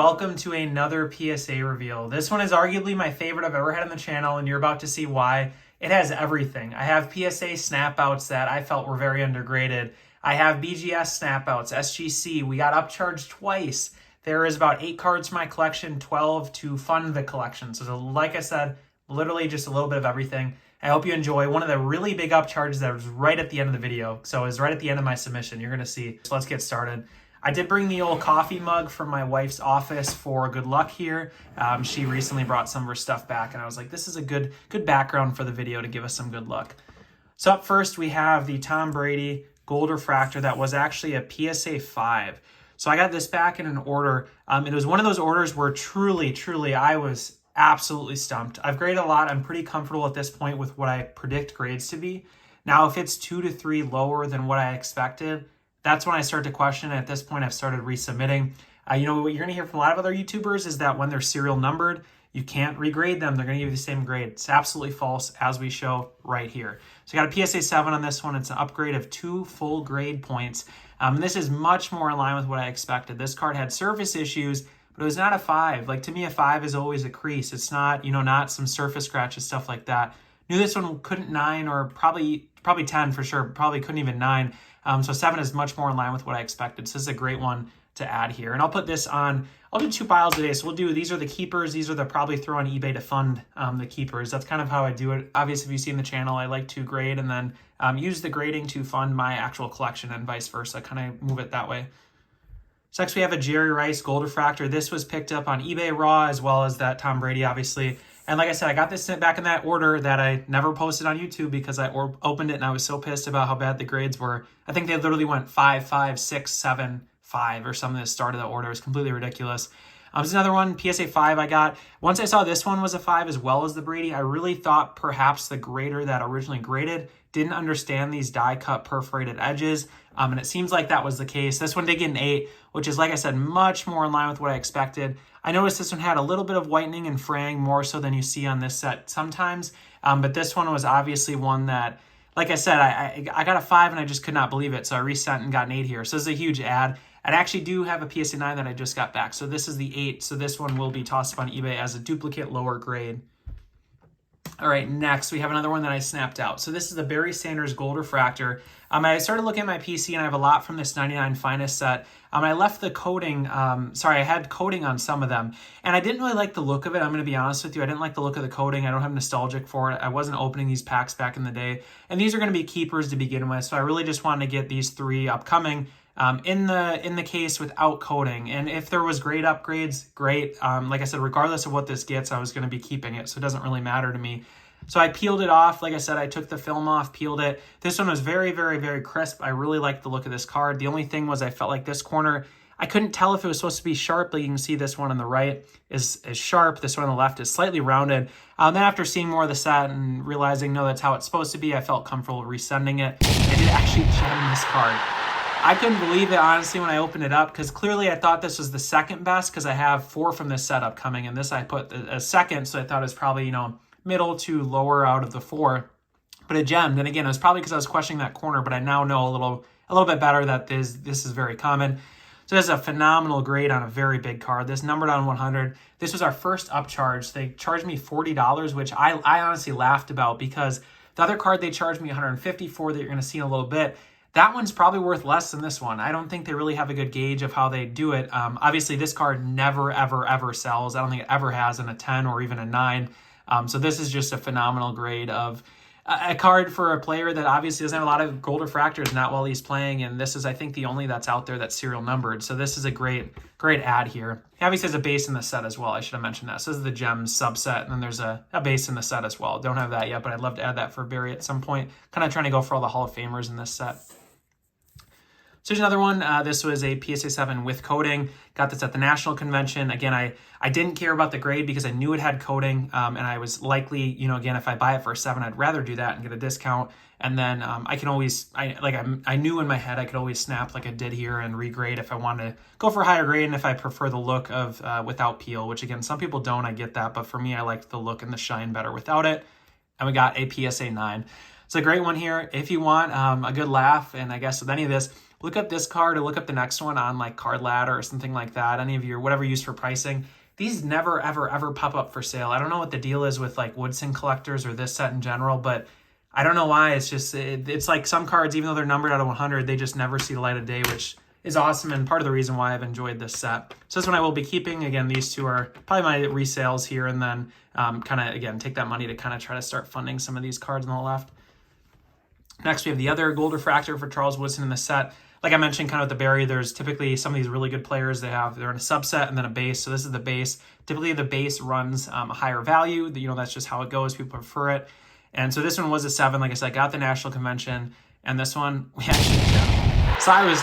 welcome to another PSA reveal. This one is arguably my favorite I've ever had on the channel, and you're about to see why. It has everything. I have PSA snapouts that I felt were very undergraded. I have BGS snapouts, SGC. We got upcharged twice. There is about 8 cards from my collection, 12 to fund the collection. So like I said, literally just a little bit of everything. I hope you enjoy. One of the really big upcharges that was right at the end of the video. So it was right at the end of my submission. You're going to see. So let's get started. I did bring the old coffee mug from my wife's office for good luck here. She recently brought some of her stuff back, and I was like, this is a good background for the video to give us some good luck. So up first, we have the Tom Brady gold refractor that was actually a PSA 5. So I got this back in an order. It was one of those orders where truly, I was absolutely stumped. I've graded a lot. I'm pretty comfortable at this point with what I predict grades to be. Now, if it's 2 to 3 lower than what I expected, that's when I start to question. At this point, I've started resubmitting. What you're going to hear from a lot of other YouTubers is that when they're serial numbered, you can't regrade them. They're going to give you the same grade. It's absolutely false, as we show right here. So I got a PSA 7 on this one. It's an upgrade of 2 full grade points. This is much more in line with what I expected. This card had surface issues, but it was not a 5. Like, to me, a 5 is always a crease. It's not, not some surface scratches, stuff like that. Knew this one couldn't 9 or probably 10 for sure. Probably couldn't even 9. So 7 is much more in line with what I expected. So this is a great one to add here. And I'll put this on, I'll do 2 piles today. So these are the keepers. These are the probably throw on eBay to fund the keepers. That's kind of how I do it. Obviously, if you've seen the channel, I like to grade and then use the grading to fund my actual collection and vice versa. Kind of move it that way. So next we have a Jerry Rice gold refractor. This was picked up on eBay raw as well as that Tom Brady, obviously. And like I said, I got this sent back in that order that I never posted on YouTube because I opened it and I was so pissed about how bad the grades were. I think they literally went 5, 5, 6, 7, 5 or something at the start of the order. It was completely ridiculous. There's another one, PSA 5 I got. Once I saw this one was a 5 as well as the Brady, I really thought perhaps the grader that originally graded didn't understand these die cut perforated edges. And it seems like that was the case. This one did get an 8, which is, like I said, much more in line with what I expected. I noticed this one had a little bit of whitening and fraying more so than you see on this set sometimes. But this one was obviously one that, like I said, I got a 5 and I just could not believe it. So I resent and got an 8 here. So this is a huge add. I actually do have a PSA 9 that I just got back. So this is the 8. So this one will be tossed up on eBay as a duplicate lower grade. All right, next we have another one that I snapped out. So this is the Barry Sanders gold refractor. I started looking at my PC and I have a lot from this 99 Finest set. I left the coating, I had coating on some of them. And I didn't really like the look of it. I'm going to be honest with you. I didn't like the look of the coating. I don't have nostalgic for it. I wasn't opening these packs back in the day. And these are going to be keepers to begin with. So I really just wanted to get these 3 upcoming in the case without coating. And if there was grade upgrades, great. Like I said, regardless of what this gets, I was going to be keeping it. So it doesn't really matter to me. So I peeled it off. Like I said, I took the film off, peeled it. This one was very, very crisp. I really liked the look of this card. The only thing was I felt like this corner, I couldn't tell if it was supposed to be sharp, but you can see this one on the right is sharp. This one on the left is slightly rounded. Then after seeing more of the set and realizing, no, that's how it's supposed to be, I felt comfortable resending it. I did actually gem this card. I couldn't believe it, honestly, when I opened it up, because clearly I thought this was the second best because I have 4 from this setup coming, and this I put a second, so I thought it was probably, middle to lower out of the 4, but it gemmed. And again, it was probably because I was questioning that corner, but I now know a little bit better that this is very common. So this is a phenomenal grade on a very big card. This numbered on 100. This was our first upcharge. They charged me $40, which I honestly laughed about because the other card they charged me $150 for that you're going to see in a little bit. That one's probably worth less than this one. I don't think they really have a good gauge of how they do it. Obviously, this card never, ever sells. I don't think it ever has in a 10 or even a 9. So this is just a phenomenal grade of a card for a player that obviously doesn't have a lot of gold refractors, not while he's playing. And this is, I think, the only that's out there that's serial numbered. So this is a great add here. He obviously has a base in the set as well. I should have mentioned that. So this is the gems subset, and then there's a base in the set as well. Don't have that yet, but I'd love to add that for Barry at some point. Kind of trying to go for all the Hall of Famers in this set. So here's another one. This was a PSA 7 with coating. Got this at the National Convention. Again, I didn't care about the grade because I knew it had coating, and I was likely, again, if I buy it for a 7, I'd rather do that and get a discount. And then I can always, I knew in my head I could always snap like I did here and regrade if I wanted to go for a higher grade and if I prefer the look of without peel, which again, some people don't, I get that. But for me, I liked the look and the shine better without it. And we got a PSA 9. It's a great one here. If you want a good laugh, and I guess with any of this, look up this card or look up the next one on like Card Ladder or something like that, any of your, whatever you use for pricing. These never, ever, ever pop up for sale. I don't know what the deal is with like Woodson collectors or this set in general, but I don't know why. It's just, it's like some cards, even though they're numbered out of 100, they just never see the light of day, which is awesome and part of the reason why I've enjoyed this set. So this one I will be keeping. Again, these two are probably my resales here, and then kind of, again, take that money to kind of try to start funding some of these cards on the left. Next, we have the other gold refractor for Charles Woodson in the set. Like I mentioned, kind of with the Barry, there's typically some of these really good players. They're in a subset and then a base. So this is the base. Typically, the base runs a higher value. You know, that's just how it goes. People prefer it. And so this one was a 7. Like I said, I got the national convention, and this one we actually got. So I was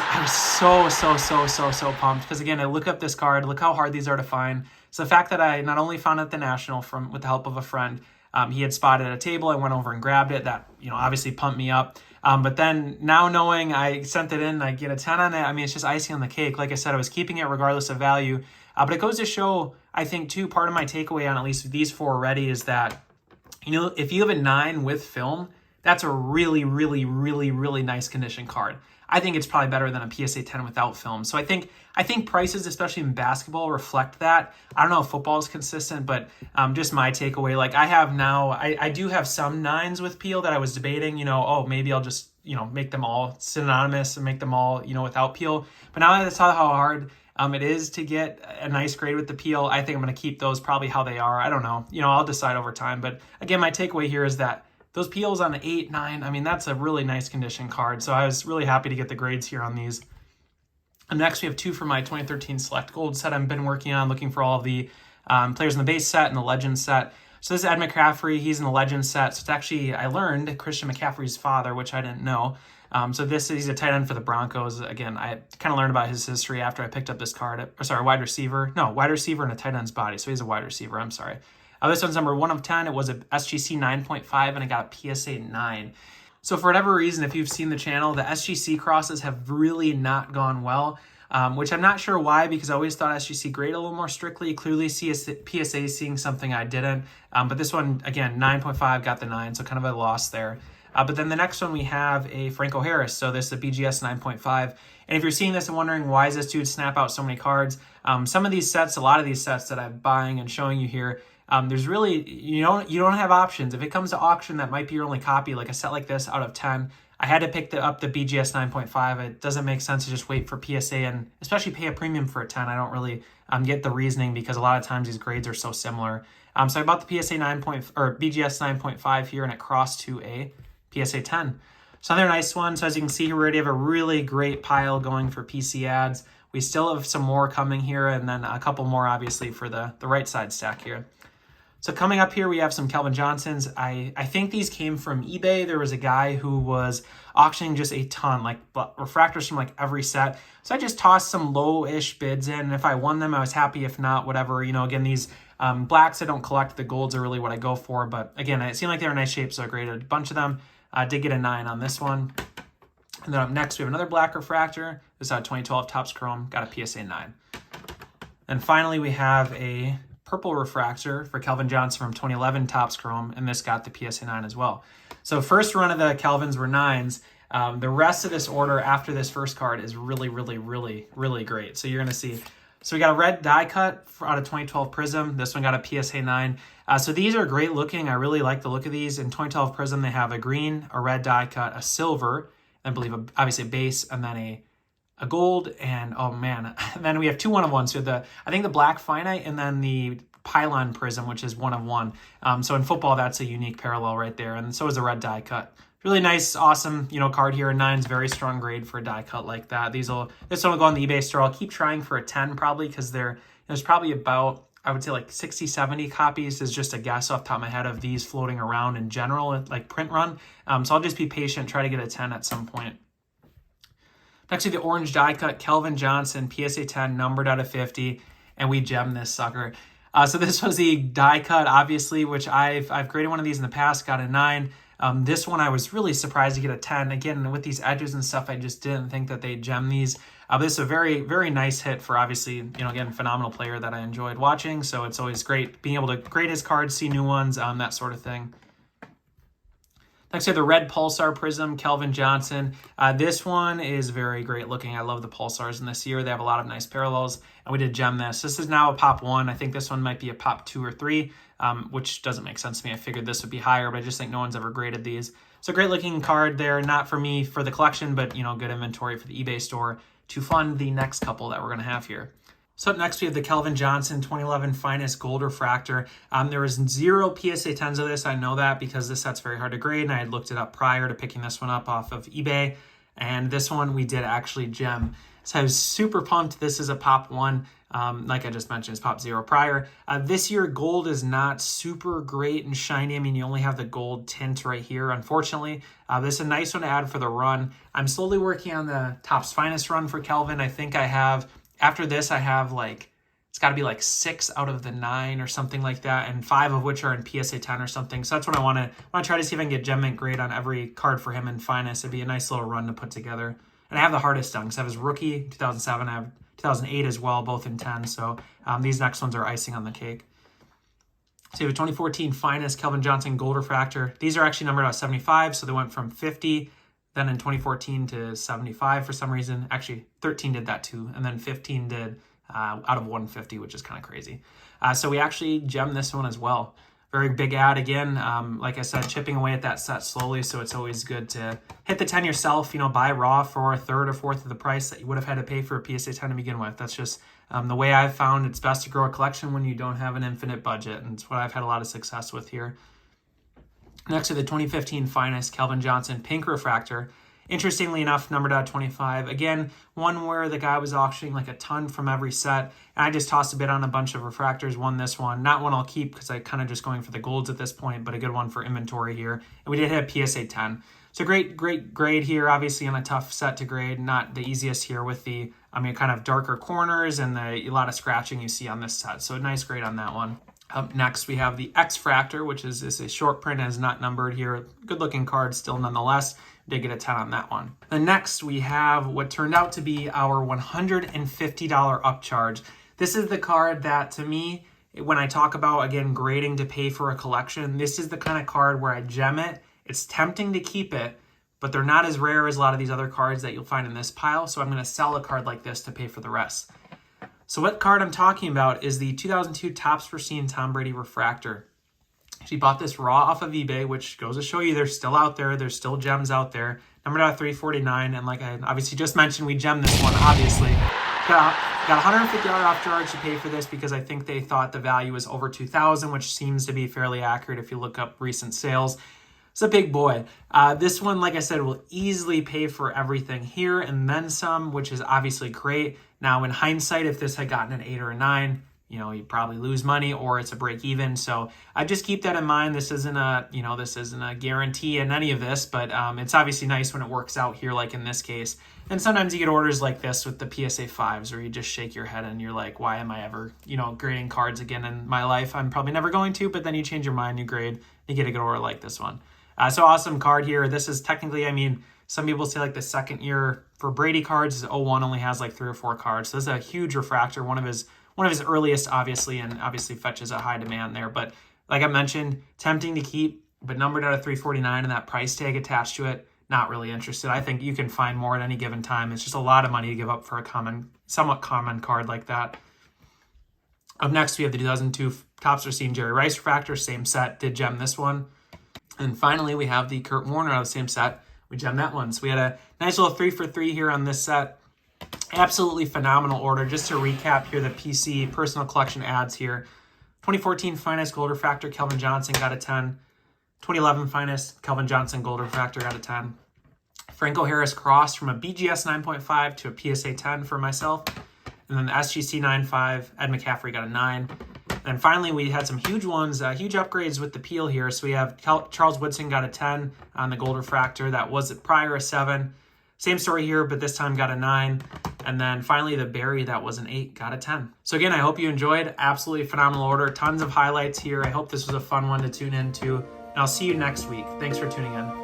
so pumped because, again, I look up this card, look how hard these are to find. So the fact that I not only found it at the national with the help of a friend, he had spotted a table, I went over and grabbed it. That, you know, obviously pumped me up. But then now knowing I sent it in, I get a 10 on it. I mean, it's just icing on the cake. Like I said, I was keeping it regardless of value. But it goes to show, I think, too, part of my takeaway on at least these 4 already is that, you know, if you have a 9 with film, that's a really nice condition card. I think it's probably better than a PSA 10 without film. So I think prices, especially in basketball, reflect that. I don't know if football is consistent, but just my takeaway. Like I have now, I do have some 9s with peel that I was debating, you know, oh, maybe I'll just, you know, make them all synonymous and make them all, you know, without peel. But now that I saw how hard it is to get a nice grade with the peel, I think I'm going to keep those probably how they are. I don't know. You know, I'll decide over time. But again, my takeaway here is that those peels on the 8, 9, I mean, that's a really nice condition card. So I was really happy to get the grades here on these. And next, we have 2 for my 2013 Select Gold set I've been working on, looking for all of the players in the base set and the Legend set. So this is Ed McCaffrey. He's in the Legend set. So it's actually, I learned, Christian McCaffrey's father, which I didn't know. So he's a tight end for the Broncos. Again, I kind of learned about his history after I picked up this card. Wide receiver. No, wide receiver in a tight end's body. So he's a wide receiver. I'm sorry. This one's number 1 of 10. It was a SGC 9.5, and I got a PSA 9. So for whatever reason, if you've seen the channel, the SGC crosses have really not gone well, which I'm not sure why, because I always thought SGC graded a little more strictly. Clearly, PSA is seeing something I didn't. But this one, again, 9.5, got the 9, so kind of a loss there. But then the next one, we have a Franco Harris. So this is a BGS 9.5. And if you're seeing this and wondering why is this dude snap out so many cards, some of these sets, a lot of these sets that I'm buying and showing you here, there's really, you don't have options. If it comes to auction, that might be your only copy. Like a set like this out of 10, I had to pick up the BGS 9.5. It doesn't make sense to just wait for PSA and especially pay a premium for a 10. I don't really get the reasoning because a lot of times these grades are so similar. So I bought the PSA BGS 9.5 here, and it crossed to a PSA 10. So another nice one. So as you can see here, we already have a really great pile going for PC ads. We still have some more coming here, and then a couple more obviously for the right side stack here. So coming up here, we have some Calvin Johnsons. I think these came from eBay. There was a guy who was auctioning just a ton, like refractors from like every set. So I just tossed some low-ish bids in, and if I won them, I was happy. If not, whatever. You know, again, these blacks I don't collect. The golds are really what I go for. But again, it seemed like they were in nice shape, so I graded a bunch of them. I did get a 9 on this one. And then up next, we have another black refractor. This is a 2012 Topps Chrome. Got a PSA 9. And finally, we have a purple refractor for Calvin Johnson from 2011 Topps Chrome, and this got the PSA 9 as well. So first run of the Calvins were 9s. The rest of this order after this first card is really great. So you're going to see. So we got a red die cut out of 2012 Prism. This one got a PSA 9. So these are great looking. I really like the look of these. In 2012 Prism, they have a green, a red die cut, a silver, I believe obviously a base, and then a gold, and oh man, and then we have 2 1-of-1s. So I think the black finite, and then the pylon prism, which is 1-of-1. So in football, that's a unique parallel right there, and so is the red die cut. Really nice, awesome, card here. 9's very strong grade for a die cut like that. This one will go on the eBay store. I'll keep trying for a 10 probably, because there's probably about, I would say like 60, 70 copies is just a guess off the top of my head of these floating around in general, like print run. So I'll just be patient, try to get a 10 at some point. Next to the orange die cut, Calvin Johnson, PSA 10, numbered out of 50, and we gemmed this sucker. So this was the die cut, obviously, which I've graded one of these in the past, got a 9. This one I was really surprised to get a 10. Again, with these edges and stuff, I just didn't think that they'd gem these. This is a very nice hit for, obviously, again, phenomenal player that I enjoyed watching. So it's always great being able to grade his cards, see new ones, that sort of thing. Next, we have the red Pulsar Prism, Calvin Johnson. This one is very great looking. I love the Pulsars in this year. They have a lot of nice parallels, and we did gem this. This is now a pop 1. I think this one might be a pop 2 or 3, which doesn't make sense to me. I figured this would be higher, but I just think no one's ever graded these. So great looking card there, not for me for the collection, but good inventory for the eBay store to fund the next couple that we're going to have here. So up next, we have the Calvin Johnson 2011 Finest Gold Refractor. There is 0 PSA 10s of this. I know that because this set's very hard to grade, and I had looked it up prior to picking this one up off of eBay. And this one we did actually gem. So I was super pumped. This is a pop 1. Like I just mentioned, it's pop 0 prior. This year, gold is not super great and shiny. I mean, you only have the gold tint right here, unfortunately. This is a nice one to add for the run. I'm slowly working on the Topps Finest run for Calvin. I think I have... After this, I have it's got to be 6 out of the 9 or something like that, and 5 of which are in PSA 10 or something. So that's what I want to try to see if I can get gem mint grade on every card for him in Finest. It'd be a nice little run to put together. And I have the hardest done because I have his rookie 2007, I have 2008 as well, both in 10. So these next ones are icing on the cake. So you have a 2014 Finest Calvin Johnson Gold Refractor. These are actually numbered out 75, so they went from 50. Then in 2014 to 75 for some reason. Actually, 13 did that too. And then 15 did out of 150, which is kind of crazy. So we actually gemmed this one as well. Very big ad again. Like I said, chipping away at that set slowly. So it's always good to hit the 10 yourself, buy raw for a third or fourth of the price that you would have had to pay for a PSA 10 to begin with. That's just the way I've found it's best to grow a collection when you don't have an infinite budget. And it's what I've had a lot of success with here. Next to the 2015 Finest Calvin Johnson Pink Refractor. Interestingly enough, numbered out 25. Again, one where the guy was auctioning a ton from every set. And I just tossed a bit on a bunch of refractors, won this one. Not one I'll keep because I kind of just going for the golds at this point, but a good one for inventory here. And we did hit a PSA 10. So great grade here, obviously on a tough set to grade. Not the easiest here with the, kind of darker corners and a lot of scratching you see on this set. So a nice grade on that one. Up next, we have the X-Fractor, which is a short print and is not numbered here. Good looking card still nonetheless. Did get a 10 on that one. Then next, we have what turned out to be our $150 upcharge. This is the card that, to me, when I talk about, again, grading to pay for a collection, this is the kind of card where I gem it. It's tempting to keep it, but they're not as rare as a lot of these other cards that you'll find in this pile. So I'm going to sell a card like this to pay for the rest. So what card I'm talking about is the 2002 Topps Pristine Tom Brady Refractor. She bought this raw off of eBay, which goes to show you they're still out there. There's still gems out there. Numbered out 349, and like I obviously just mentioned, we gemmed this one, obviously. Got $150 off charge to pay for this because I think they thought the value was over $2,000, which seems to be fairly accurate if you look up recent sales. It's a big boy. This one, like I said, will easily pay for everything here and then some, which is obviously great. Now, in hindsight, if this had gotten an 8 or a 9, you'd probably lose money or it's a break even. So I just keep that in mind. This isn't a guarantee in any of this, but it's obviously nice when it works out here, like in this case. And sometimes you get orders like this with the PSA 5s where you just shake your head and you're like, why am I ever, grading cards again in my life? I'm probably never going to, but then you change your mind, you grade, you get a good order like this one. So awesome card here. This is technically, some people say the second year for Brady cards is 01 only has 3 or 4 cards. So this is a huge refractor, one of his earliest, obviously, and obviously fetches a high demand there. But like I mentioned, tempting to keep, but numbered out of 349 and that price tag attached to it, not really interested. I think you can find more at any given time. It's just a lot of money to give up for a somewhat common card like that. Up next, we have the 2002 Topps Pristine Jerry Rice Refractor, same set, did gem this one. And finally, we have the Kurt Warner out of the same set. We gemmed that one. So we had a nice little 3 for 3 here on this set. Absolutely phenomenal order. Just to recap here, the PC personal collection ads here. 2014 Finest Gold Refractor, Calvin Johnson got a 10. 2011 Finest Calvin Johnson Gold Refractor got a 10. Franco Harris Cross from a BGS 9.5 to a PSA 10 for myself. And then the SGC 9.5, Ed McCaffrey got a 9. And finally, we had some huge ones, huge upgrades with the peel here. So we have Charles Woodson got a 10 on the Gold Refractor. That was prior a 7. Same story here, but this time got a 9. And then finally, the Barry that was an 8 got a 10. So again, I hope you enjoyed. Absolutely phenomenal order. Tons of highlights here. I hope this was a fun one to tune into. And I'll see you next week. Thanks for tuning in.